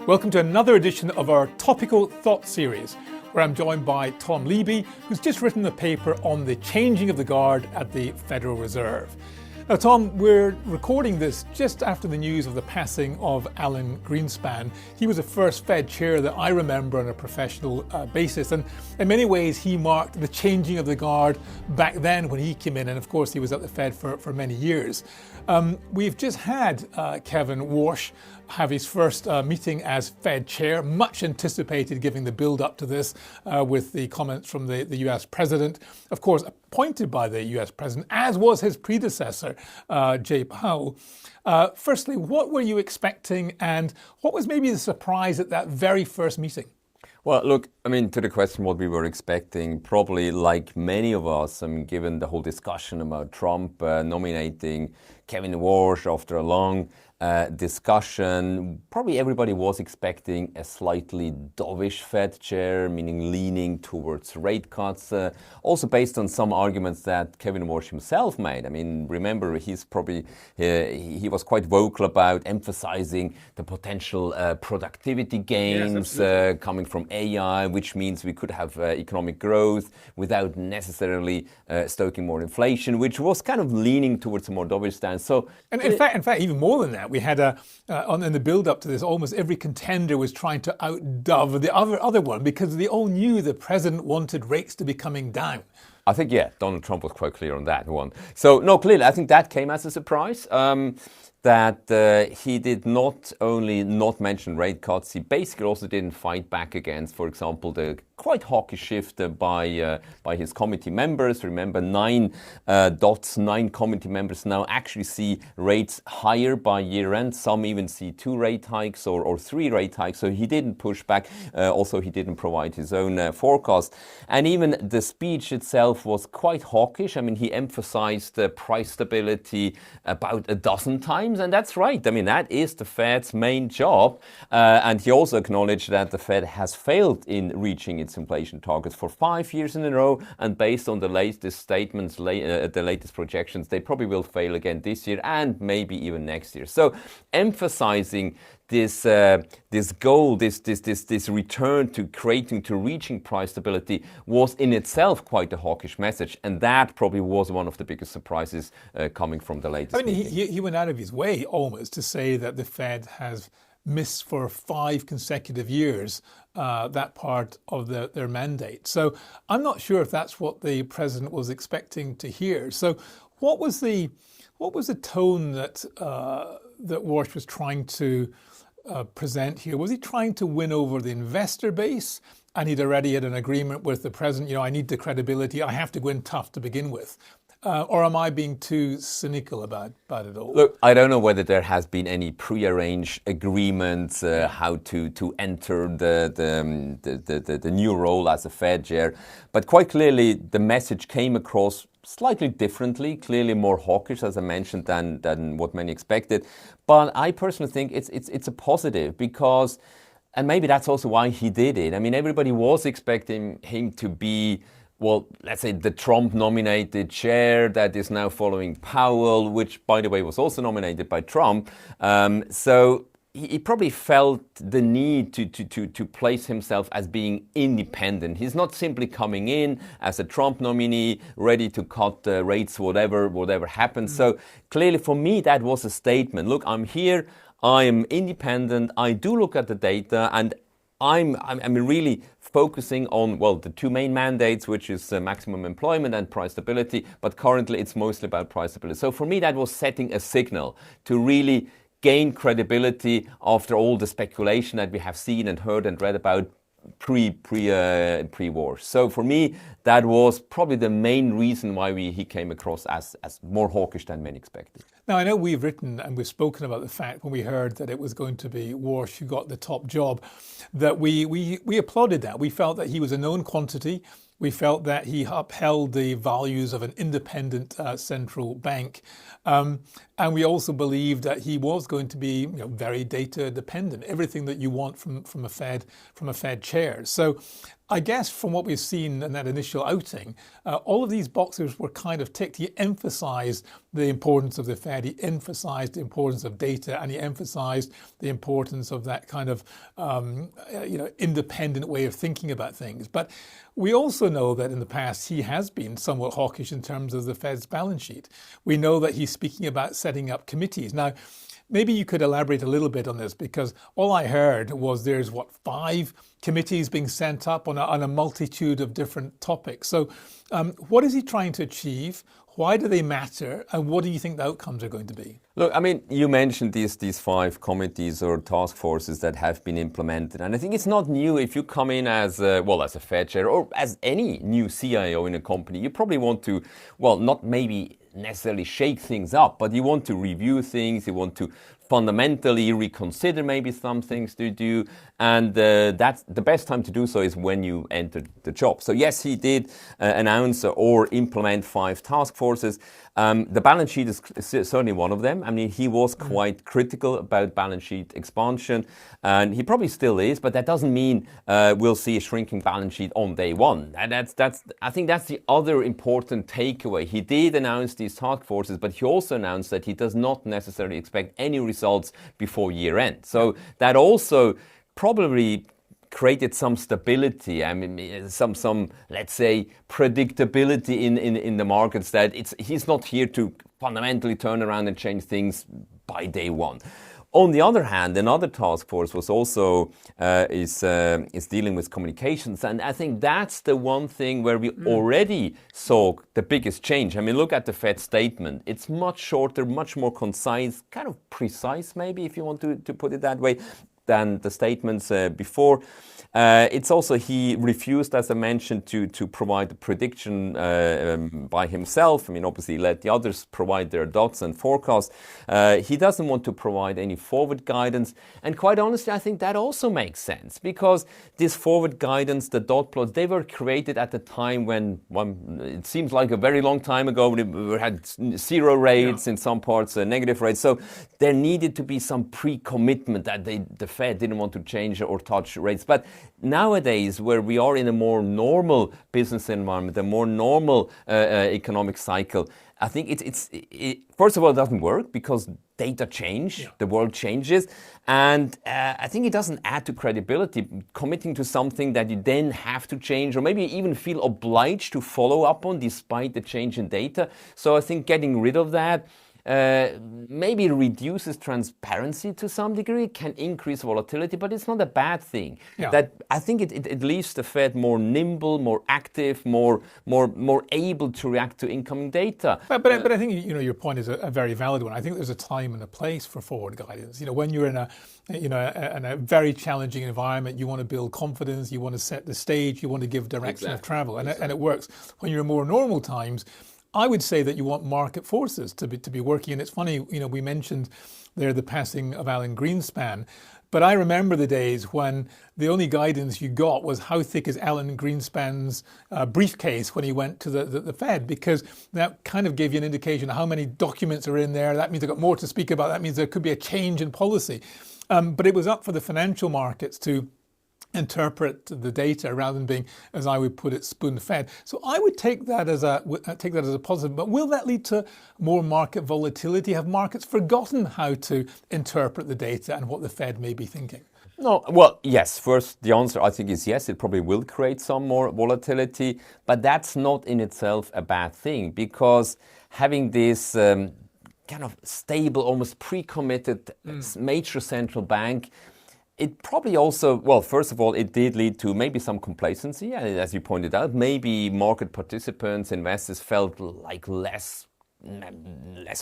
Welcome to another edition of our Topical Thoughts series, where I'm joined by Tom Liebi, who's just written a paper on the changing of the guard at the Federal Reserve. Now, Tom, we're recording this just after the news of the passing of Alan Greenspan. He was the first Fed chair that I remember on a professional basis, and in many ways he marked the changing of the guard back then when he came in, and of course he was at the Fed for many years. We've just had Kevin Warsh have his first meeting as Fed chair, much anticipated given the build up to this with the comments from the US president, of course appointed by the US president, as was his predecessor, Jay Powell. Firstly, what were you expecting and what was maybe the surprise at that very first meeting? Well, look, to the question what we were expecting, probably like many of us, given the whole discussion about Trump nominating Kevin Warsh after a long discussion, probably everybody was expecting a slightly dovish Fed chair, meaning leaning towards rate cuts, also based on some arguments that Kevin Warsh himself made. Remember, he was quite vocal about emphasizing the potential productivity gains coming from AI, which means we could have economic growth without necessarily stoking more inflation, which was kind of leaning towards a more dovish stance. So, and in fact, even more than that, we had in the build-up to this, almost every contender was trying to outdove the other one because they all knew the president wanted rates to be coming down. I think, Donald Trump was quite clear on that one. So, no, clearly, I think that came as a surprise. That he did not only not mention rate cuts, he basically also didn't fight back against, for example, the quite hawkish shift by his committee members. Remember, 9 committee members now actually see rates higher by year end. Some even see 2 rate hikes or 3 rate hikes. So he didn't push back. Also, he didn't provide his own forecast. And even the speech itself was quite hawkish. He emphasized price stability about a dozen times. And that's right. That is the Fed's main job. And he also acknowledged that the Fed has failed in reaching its inflation targets for 5 years in a row. And based on the latest statements, the latest projections, they probably will fail again this year and maybe even next year. So emphasizing this goal, this return to reaching price stability was in itself quite a hawkish message, and that probably was one of the biggest surprises coming from the latest meeting. He went out of his way almost to say that the Fed has missed for 5 consecutive years that part of their mandate. So I'm not sure if that's what the president was expecting to hear. So what was the tone that Warsh was trying to present here? Was he trying to win over the investor base, and he'd already had an agreement with the president, I need the credibility, I have to go in tough to begin with? Or am I being too cynical about it all? Look, I don't know whether there has been any prearranged agreements how to enter the new role as a Fed chair, but quite clearly the message came across slightly differently, clearly more hawkish, as I mentioned, than what many expected. But I personally think it's a positive because, and maybe that's also why he did it. Everybody was expecting him to be, well, let's say the Trump-nominated chair that is now following Powell, which, by the way, was also nominated by Trump. So he probably felt the need to place himself as being independent. He's not simply coming in as a Trump nominee, ready to cut rates, whatever happens. So clearly for me, that was a statement. Look, I'm here, I am independent, I do look at the data, and I'm really focusing on, well, the 2 main mandates, which is maximum employment and price stability, but currently it's mostly about price stability. So for me, that was setting a signal to really gain credibility after all the speculation that we have seen and heard and read about pre-war. So for me, that was probably the main reason why he came across as more hawkish than many expected. Now, I know we've written and we've spoken about the fact when we heard that it was going to be Warsh who got the top job, that we applauded that. We felt that he was a known quantity. We felt that he upheld the values of an independent central bank. And we also believed that he was going to be very data dependent, everything that you want from a Fed chair. So I guess from what we've seen in that initial outing, all of these boxes were kind of ticked. He emphasized the importance of the Fed, he emphasized the importance of data, and he emphasized the importance of that kind of independent way of thinking about things. But we also know that in the past he has been somewhat hawkish in terms of the Fed's balance sheet. We know that he's speaking about setting up committees. Now, maybe you could elaborate a little bit on this, because all I heard was there's 5 committees being sent up on a multitude of different topics. So what is he trying to achieve? Why do they matter? And what do you think the outcomes are going to be? Look, I mean, you mentioned these 5 committees or task forces that have been implemented. And I think it's not new. If you come in as a Fed chair or as any new CIO in a company, you probably want to, not maybe necessarily shake things up, but you want to review things, you want to fundamentally reconsider maybe some things to do, and that's the best time to do so is when you enter the job. So yes, he did announce or implement 5 task forces. The balance sheet is certainly one of them. I mean, he was quite critical about balance sheet expansion, and he probably still is, but that doesn't mean we'll see a shrinking balance sheet on day one. And I think that's the other important takeaway. He did announce these task forces, but he also announced that he does not necessarily expect any results before year end. So that also probably created some stability. I mean, some let's say predictability in the markets, that he's not here to fundamentally turn around and change things by day one. On the other hand, another task force was also is dealing with communications, and I think that's the one thing where we already saw the biggest change. I mean, look at the Fed statement. It's much shorter, much more concise, kind of precise, maybe, if you want to put it that way, than the statements before. It's also, he refused, as I mentioned, to provide a prediction by himself. I mean, obviously let the others provide their dots and forecasts. He doesn't want to provide any forward guidance. And quite honestly, I think that also makes sense, because this forward guidance, the dot plots, they were created at the time when, it seems like a very long time ago, we had 0 rates, in some parts, negative rates. So there needed to be some pre-commitment that the Fed didn't want to change or touch rates. But nowadays, where we are in a more normal business environment, a more normal economic cycle, I think it first of all, it doesn't work because data change, the world changes, and I think it doesn't add to credibility, committing to something that you then have to change or maybe even feel obliged to follow up on despite the change in data. So I think getting rid of that maybe reduces transparency to some degree, can increase volatility, but it's not a bad thing. That I think it leaves the Fed more nimble, more active, more able to react to incoming data. But I think your point is a very valid one. I think there's a time and a place for forward guidance. When you're in a very challenging environment, you want to build confidence, you want to set the stage, you want to give direction of travel, and it works. When you're in more normal times, I would say that you want market forces to be working. And it's funny, we mentioned there the passing of Alan Greenspan, but I remember the days when the only guidance you got was how thick is Alan Greenspan's briefcase when he went to the Fed, because that kind of gave you an indication of how many documents are in there. That means they've got more to speak about. That means there could be a change in policy. But it was up for the financial markets to interpret the data rather than being, as I would put it, spoon-fed. So I would take that as a positive. But will that lead to more market volatility? Have markets forgotten how to interpret the data and what the Fed may be thinking? No, well, yes. First, the answer I think is yes. It probably will create some more volatility, but that's not in itself a bad thing, because having this kind of stable, almost pre-committed major central bank, it probably also, first of all, it did lead to maybe some complacency. And as you pointed out, maybe market participants, investors felt like less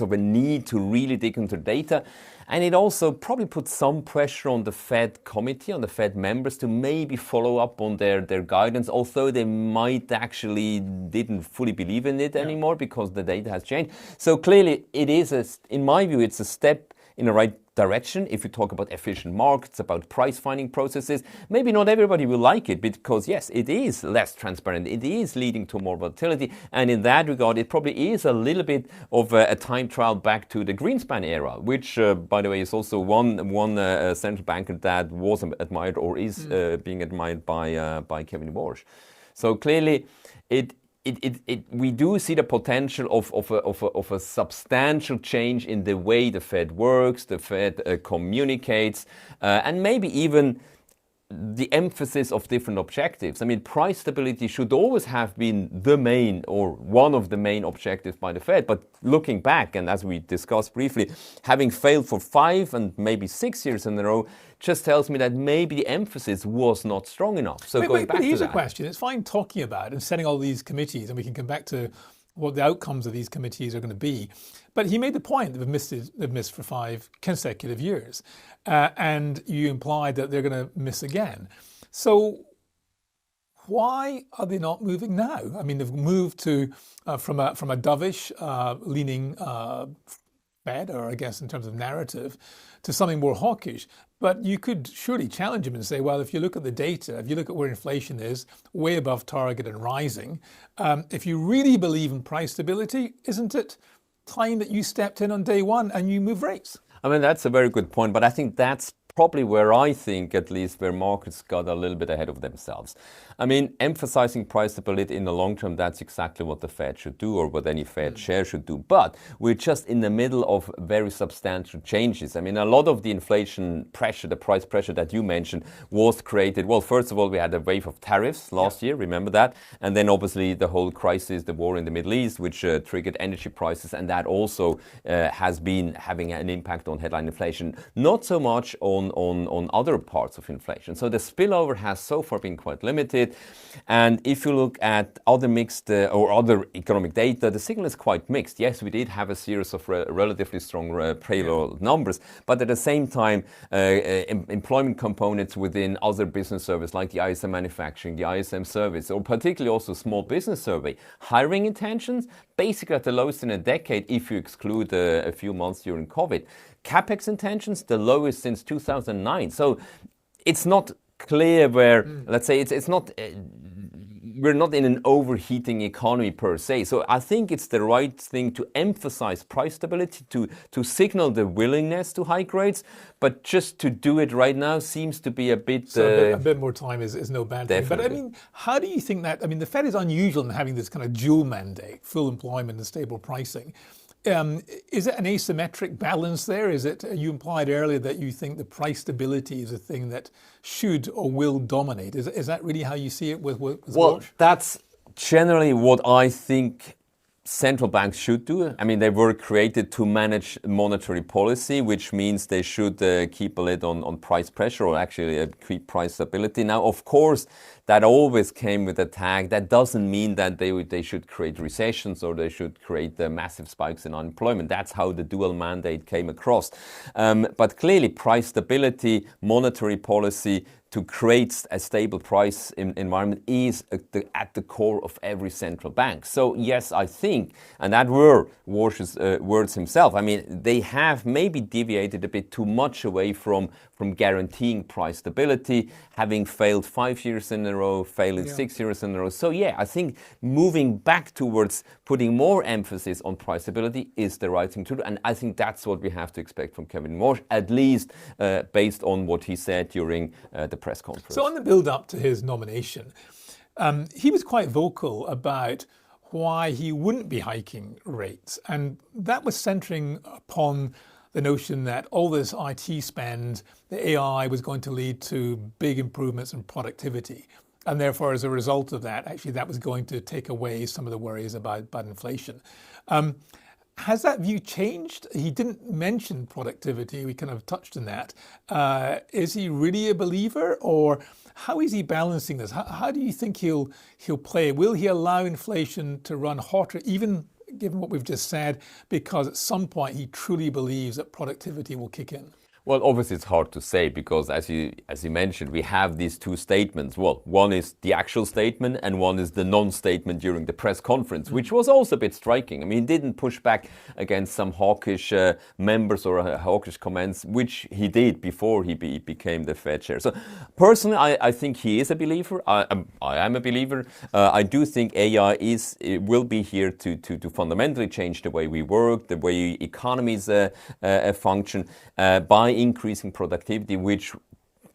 of a need to really dig into data. And it also probably put some pressure on the Fed committee, on the Fed members, to maybe follow up on their guidance, although they might actually didn't fully believe in it anymore because the data has changed. So clearly it is, in my view, it's a step in the right direction. If you talk about efficient markets, about price finding processes, maybe not everybody will like it because yes, it is less transparent. It is leading to more volatility. And in that regard, it probably is a little bit of a time trial back to the Greenspan era, which, by the way, is also one central banker that was admired or is being admired by Kevin Warsh. So clearly, we do see the potential of a substantial change in the way the Fed works, the Fed communicates, and maybe even the emphasis of different objectives. I mean, price stability should always have been the main or one of the main objectives by the Fed. But looking back, and as we discussed briefly, having failed for 5 and maybe 6 years in a row just tells me that maybe the emphasis was not strong enough. So going back to that. Here's a question. It's fine talking about and setting all these committees, and we can come back to what the outcomes of these committees are going to be. But he made the point that they've missed for 5 consecutive years. And you implied that they're going to miss again. So why are they not moving now? I mean, they've moved to from a dovish leaning Fed, or I guess in terms of narrative, to something more hawkish. But you could surely challenge him and say, well, if you look at the data, if you look at where inflation is, way above target and rising, if you really believe in price stability, isn't it time that you stepped in on day one and you move rates? I mean, that's a very good point, but I think that's probably where I think, at least, where markets got a little bit ahead of themselves. I mean, emphasizing price stability in the long term, that's exactly what the Fed should do, or what any Fed chair should do. But we're just in the middle of very substantial changes. I mean, a lot of the inflation pressure, the price pressure that you mentioned, was created. Well, first of all, we had a wave of tariffs last year, remember that? And then obviously the whole crisis, the war in the Middle East, which triggered energy prices, and that also has been having an impact on headline inflation. Not so much on other parts of inflation. So the spillover has so far been quite limited. And if you look at other mixed or other economic data, the signal is quite mixed. Yes, we did have a series of relatively strong payroll numbers, but at the same time, employment components within other business services like the ISM manufacturing, the ISM service, or particularly also small business survey, hiring intentions basically at the lowest in a decade if you exclude a few months during COVID. CapEx intentions, the lowest since 2009. So it's not clear where, let's say, it's not, we're not in an overheating economy per se. So I think it's the right thing to emphasize price stability, to signal the willingness to hike rates, but just to do it right now seems to be a bit... So a bit more time is no bad thing. But I mean, how do you think that, I mean, the Fed is unusual in having this kind of dual mandate, full employment and stable pricing. Is it an asymmetric balance there? Is it, you implied earlier that you think the price stability is a thing that should or will dominate. Is that really how you see it with Well, Warsh? That's generally what I think central banks should do. I mean, they were created to manage monetary policy, which means they should keep a lid on price pressure, or actually keep price stability. Now, of course, that always came with a tag. That doesn't mean that they should create recessions or they should create massive spikes in unemployment. That's how the dual mandate came across. But clearly, price stability, monetary policy, to create a stable price environment is at the core of every central bank. So yes, I think, and that were Warsh's words himself, I mean, they have maybe deviated a bit too much away from guaranteeing price stability, having failed 5 years in a row, failing 6 years in a row. So yeah, I think moving back towards putting more emphasis on price stability is the right thing to do. And I think that's what we have to expect from Kevin Warsh, at least based on what he said during the press conference. So on the build-up to his nomination, he was quite vocal about why he wouldn't be hiking rates. And that was centering upon the notion that all this IT spend, the AI, was going to lead to big improvements in productivity. And therefore, as a result of that, actually that was going to take away some of the worries about inflation. Has that view changed? He didn't mention productivity. We kind of touched on that. Is he really a believer, or how is he balancing this? How do you think he'll play? Will he allow inflation to run hotter, even given what we've just said, because at some point he truly believes that productivity will kick in? Well, obviously it's hard to say because, as you mentioned, we have these two statements. Well, one is the actual statement and one is the non-statement during the press conference, which was also a bit striking. I mean, he didn't push back against some hawkish members or hawkish comments, which he did before he became the Fed chair. So personally, I think he is a believer. I am a believer. I do think AI will be here to fundamentally change the way we work, the way economies function, by increasing productivity, which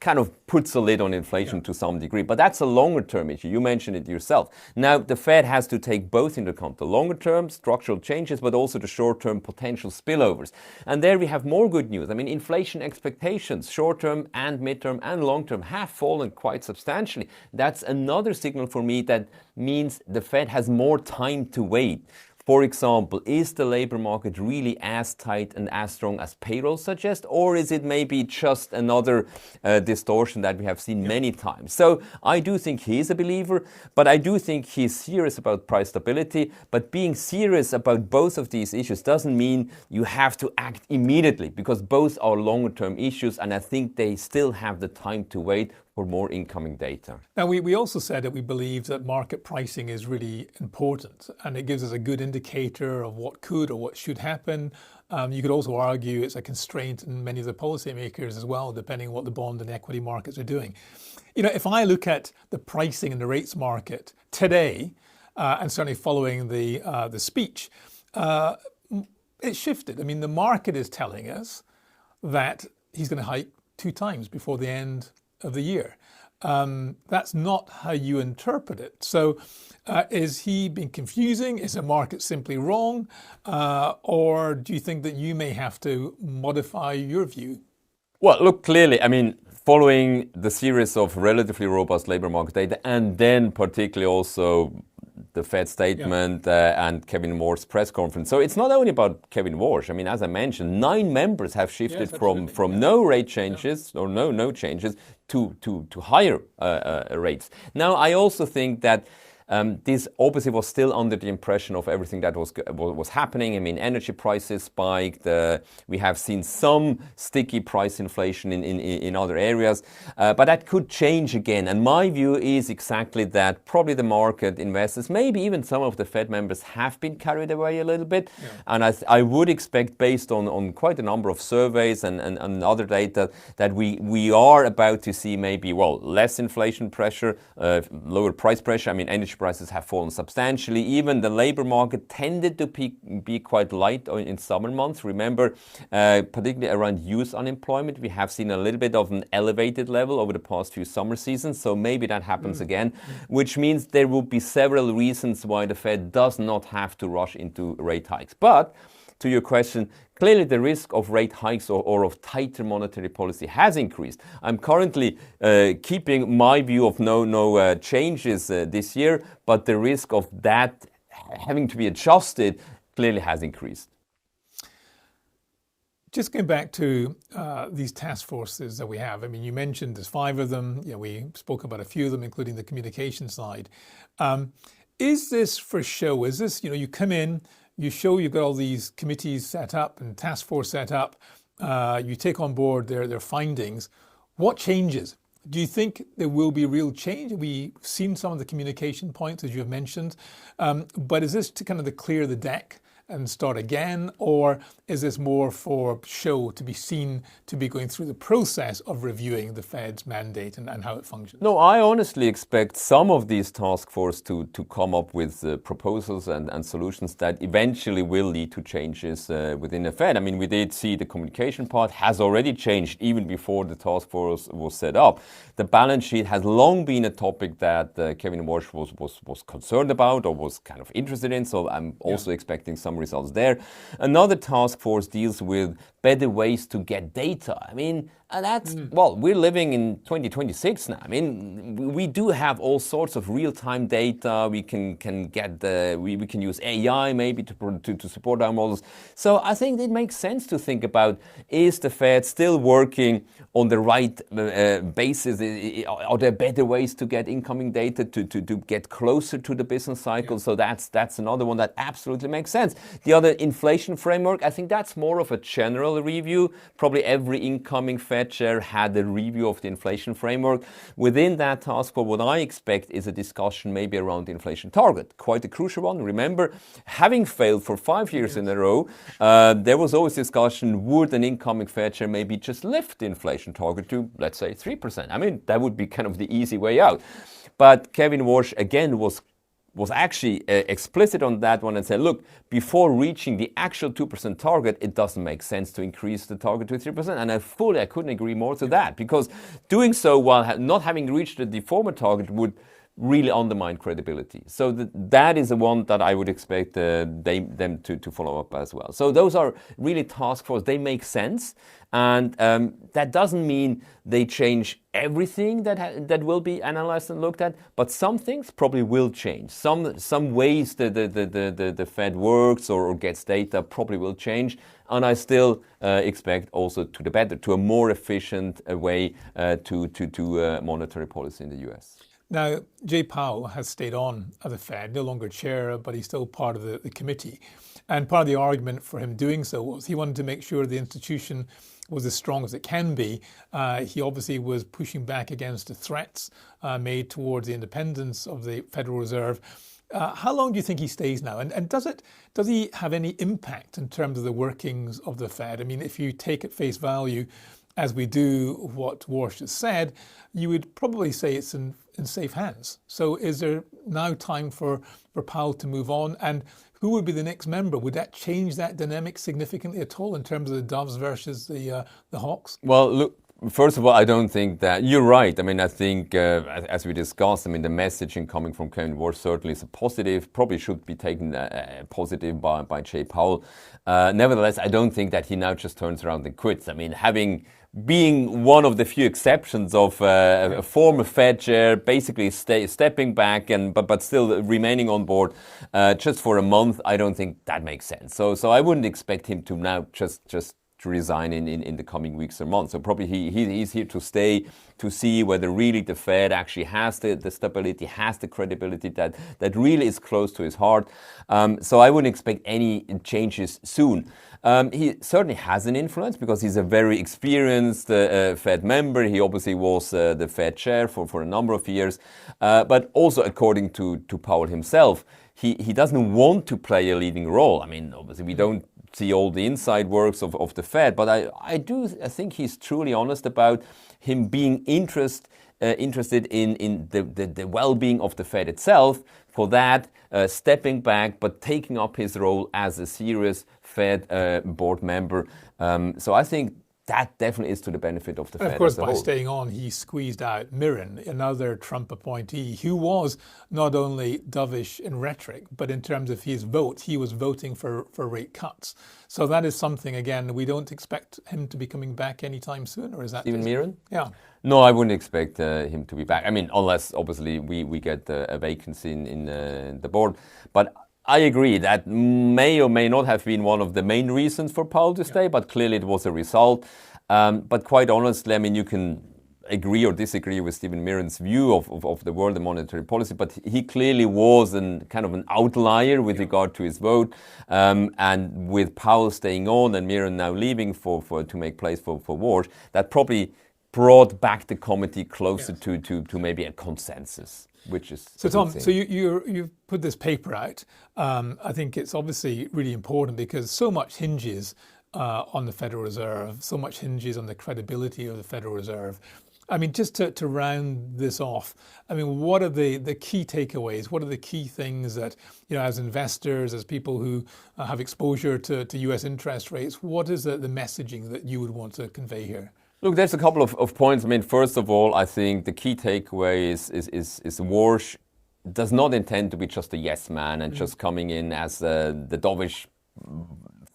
kind of puts a lid on inflation to some degree. But that's a longer term issue. You mentioned it yourself. Now, the Fed has to take both into account, the longer term structural changes, but also the short term potential spillovers. And there we have more good news. I mean, inflation expectations, short term and midterm and long term, have fallen quite substantially. That's another signal for me that means the Fed has more time to wait. For example, is the labor market really as tight and as strong as payroll suggests, or is it maybe just another distortion that we have seen many times? So I do think he is a believer, but I do think he's serious about price stability. But being serious about both of these issues doesn't mean you have to act immediately, because both are longer-term issues, and I think they still have the time to wait for more incoming data. Now, we also said that we believe that market pricing is really important, and it gives us a good indicator of what could or what should happen. You could also argue it's a constraint in many of the policymakers as well, depending on what the bond and equity markets are doing. You know, if I look at the pricing in the rates market today, and certainly following the speech, it shifted. I mean, the market is telling us that he's going to hike 2 times before the end of the year. That's not how you interpret it. So is he being confusing? Is the market simply wrong? Or do you think that you may have to modify your view? Well, look, clearly, I mean, following the series of relatively robust labor market data, and then particularly also the Fed statement and Kevin Warsh's press conference. So it's not only about Kevin Warsh. I mean, as I mentioned, 9 members have shifted from no rate changes or no changes to higher rates. Now, I also think that this obviously was still under the impression of everything that was happening. I mean, energy prices spiked. We have seen some sticky price inflation in other areas, but that could change again. And my view is exactly that. Probably the market investors, maybe even some of the Fed members, have been carried away a little bit. Yeah. And I would expect, based on quite a number of surveys and other data, that we are about to see maybe, less inflation pressure, lower price pressure. I mean, energy prices have fallen substantially. Even the labor market tended to be quite light in summer months. Remember, particularly around youth unemployment, we have seen a little bit of an elevated level over the past few summer seasons. So maybe that happens again, which means there will be several reasons why the Fed does not have to rush into rate hikes. But to your question, clearly the risk of rate hikes or of tighter monetary policy has increased. I'm currently keeping my view of no changes this year, but the risk of that having to be adjusted clearly has increased. Just going back to these task forces that we have. I mean, you mentioned there's 5 of them. We spoke about a few of them, including the communication side. Is this for show? Is this, you come in, you show you've got all these committees set up and task force set up. You take on board their findings. What changes? Do you think there will be real change? We've seen some of the communication points, as you have mentioned. But is this to kind of to clear the deck and start again? Or is this more for show, to be seen to be going through the process of reviewing the Fed's mandate and how it functions? No, I honestly expect some of these task force to come up with proposals and solutions that eventually will lead to changes within the Fed. I mean, we did see the communication part has already changed even before the task force was set up. The balance sheet has long been a topic that Kevin Warsh was concerned about or was kind of interested in. So I'm also expecting some results there. Another task force deals with better ways to get data. I mean, that's, we're living in 2026 now. I mean, we do have all sorts of real-time data. We can get we can use AI maybe to support our models. So I think it makes sense to think about, is the Fed still working on the right basis? Are there better ways to get incoming data to get closer to the business cycle? So that's another one that absolutely makes sense. The other inflation framework, I think that's more of a general review. Probably every incoming Fed chair had a review of the inflation framework. Within that task force, what I expect is a discussion maybe around the inflation target. Quite a crucial one. Remember, having failed for 5 years in a row, there was always discussion, would an incoming Fed chair maybe just lift the inflation target to, let's say, 3%? I mean, that would be kind of the easy way out. But Kevin Warsh, again, was actually explicit on that one and said, look, before reaching the actual 2% target, it doesn't make sense to increase the target to 3%. And I couldn't agree more to that, because doing so while not having reached the former target would really undermine credibility. So that is the one that I would expect them to follow up as well. So those are really task force. They make sense. And that doesn't mean they change everything that will be analyzed and looked at, but some things probably will change. Some ways the Fed works or gets data probably will change. And I still expect also to the better, to a more efficient way to monetary policy in the US. Now, Jay Powell has stayed on at the Fed, no longer chair, but he's still part of the committee. And part of the argument for him doing so was he wanted to make sure the institution was as strong as it can be. He obviously was pushing back against the threats made towards the independence of the Federal Reserve. How long do you think he stays now? And does he have any impact in terms of the workings of the Fed? I mean, if you take at face value, as we do what Warsh has said, you would probably say it's in safe hands. So is there now time for Powell to move on? And who would be the next member? Would that change that dynamic significantly at all in terms of the doves versus the hawks? Well, look, first of all, I don't think that you're right. I mean, I think as we discussed, I mean, the messaging coming from Kevin Warsh certainly is a positive, probably should be taken positive by Jay Powell. Nevertheless, I don't think that he now just turns around and quits. I mean, being one of the few exceptions of a former Fed chair, basically stepping back but still remaining on board just for a month, I don't think that makes sense. So I wouldn't expect him to now just to resign in the coming weeks or months. So probably he's here to stay, to see whether really the Fed actually has the stability, has the credibility that really is close to his heart. So I wouldn't expect any changes soon. He certainly has an influence because he's a very experienced Fed member. He obviously was the Fed chair for a number of years. But also, according to Powell himself, he doesn't want to play a leading role. I mean, obviously, we don't see all the inside works of the Fed, but I think he's truly honest about him being interested in the well-being of the Fed itself. For that, stepping back, but taking up his role as a serious Fed board member. So I think that definitely is to the benefit of the Fed. And of course, as a by whole. staying on, he squeezed out Mirren, another Trump appointee, who was not only dovish in rhetoric, but in terms of his vote, he was voting for rate cuts. So that is something, again, we don't expect him to be coming back anytime soon, or is that... Stephen Mirren? Yeah. No, I wouldn't expect him to be back. I mean, unless, obviously, we get a vacancy in the board. But I agree that may or may not have been one of the main reasons for Powell to stay, but clearly it was a result. But quite honestly, I mean, you can agree or disagree with Stephen Mirren's view of the world and monetary policy, but he clearly was kind of an outlier with regard to his vote. And with Powell staying on and Mirren now leaving to make place for Warsh, that probably brought back the committee closer to maybe a consensus. Which is so, Tom. So you've put this paper out. I think it's obviously really important because so much hinges on the Federal Reserve. So much hinges on the credibility of the Federal Reserve. I mean, just to round this off, I mean, what are the key takeaways? What are the key things that, as investors, as people who have exposure to U.S. interest rates, what is the messaging that you would want to convey here? Look, there's a couple of points. I mean, first of all, I think the key takeaway is Warsh does not intend to be just a yes man and just coming in as the dovish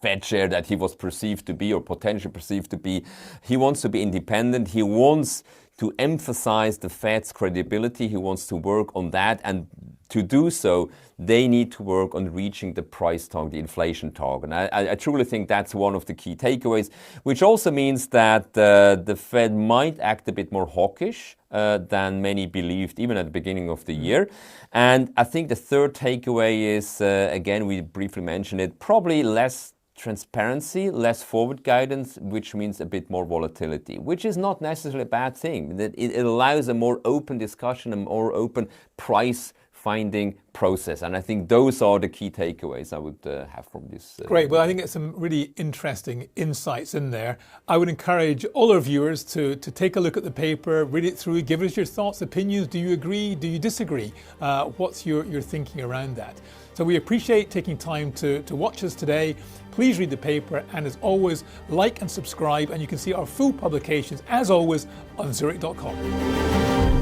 Fed chair that he was perceived to be or potentially perceived to be. He wants to be independent. He wants to emphasize the Fed's credibility. He wants to work on that and to do so, they need to work on reaching the price target, the inflation target. And I truly think that's one of the key takeaways, which also means that the Fed might act a bit more hawkish than many believed, even at the beginning of the year. And I think the third takeaway is, again, we briefly mentioned it, probably less transparency, less forward guidance, which means a bit more volatility, which is not necessarily a bad thing. It allows a more open discussion, a more open price finding process. And I think those are the key takeaways I would have from this. Great. Well, I think it's some really interesting insights in there. I would encourage all our viewers to take a look at the paper, read it through, give us your thoughts, opinions. Do you agree? Do you disagree? What's your thinking around that? So we appreciate taking time to watch us today. Please read the paper, and as always, like and subscribe, and you can see our full publications, as always, on Zurich.com.